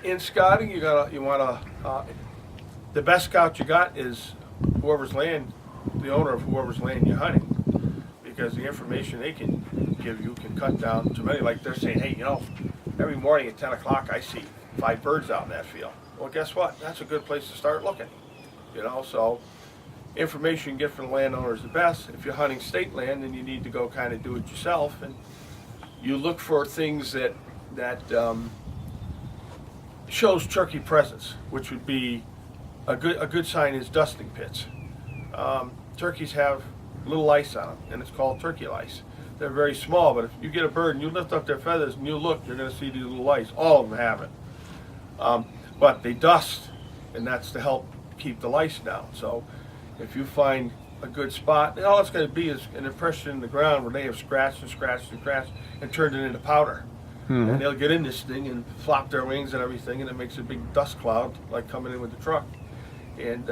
In scouting, the best scout you got is whoever's land, the owner of whoever's land you're hunting, because the information they can give you can cut down to many. Like they're saying, hey, every morning at 10 o'clock I see 5 birds out in that field. Well, guess what? That's a good place to start looking. So information you get from the landowner is the best. If you're hunting state land, then you need to go kind of do it yourself, and you look for things that shows turkey presence, which would be a good sign is dusting pits. Turkeys have little lice on them, and it's called turkey lice. They're very small, but if you get a bird and you lift up their feathers and you look, you're going to see these little lice. All of them have it. But they dust, and that's to help keep the lice down. So if you find a good spot, all it's going to be is an impression in the ground where they have scratched and scratched and scratched and turned it into powder. Mm-hmm. And they'll get in this thing and flop their wings and everything, and it makes a big dust cloud like coming in with the truck. And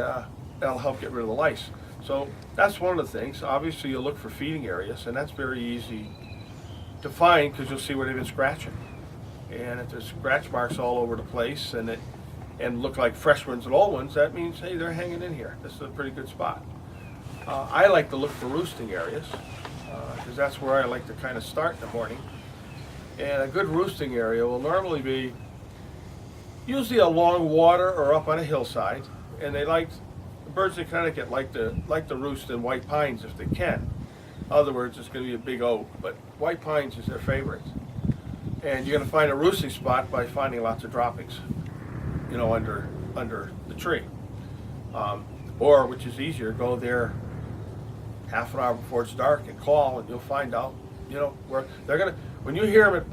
that'll help get rid of the lice. So that's one of the things. Obviously, you look for feeding areas, and that's very easy to find because you'll see where they've been scratching. And if there's scratch marks all over the place and look like fresh ones and old ones, that means, hey, they're hanging in here. This is a pretty good spot. I like to look for roosting areas because that's where I like to kind of start in the morning. And a good roosting area will normally be usually along water or up on a hillside. And the birds in Connecticut like to roost in white pines if they can. In other words, it's going to be a big oak, but white pines is their favorite. And you're going to find a roosting spot by finding lots of droppings, under the tree. Or, which is easier, go there half an hour before it's dark and call, and you'll find out, where they're going to, when you hear them at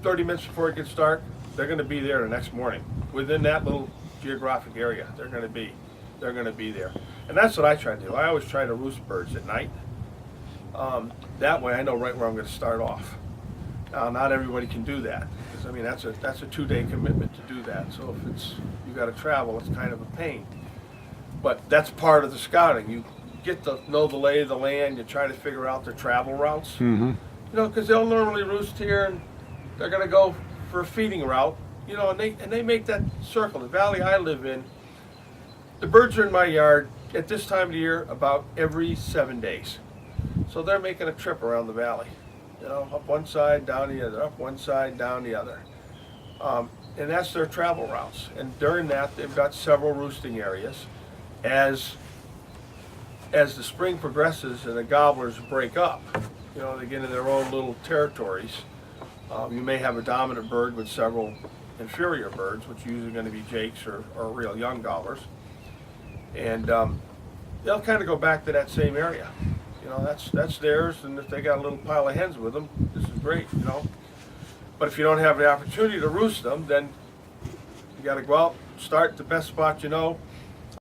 30 minutes before it gets dark, they're going to be there the next morning. Within that little geographic area, they're going to be there. And that's what I try to do. I always try to roost birds at night. That way I know right where I'm going to start off. Now, not everybody can do that, because that's a 2-day commitment to do that. So if you got to travel, it's kind of a pain. But that's part of the scouting. You get to know the lay of the land. You try to figure out their travel routes. Mm-hmm. Because they'll normally roost here, and they're going to go for a feeding route. And they make that circle. The valley I live in, the birds are in my yard at this time of the year about every 7 days. So they're making a trip around the valley. Up one side, down the other, up one side, down the other. And that's their travel routes. And during that, they've got several roosting areas. As the spring progresses and the gobblers break up, they get into their own little territories. You may have a dominant bird with several inferior birds, which are usually going to be jakes or real young gobblers. And they'll kind of go back to that same area. That's theirs, and if they got a little pile of hens with them, this is great, But if you don't have the opportunity to roost them, then you got to go out, start the best spot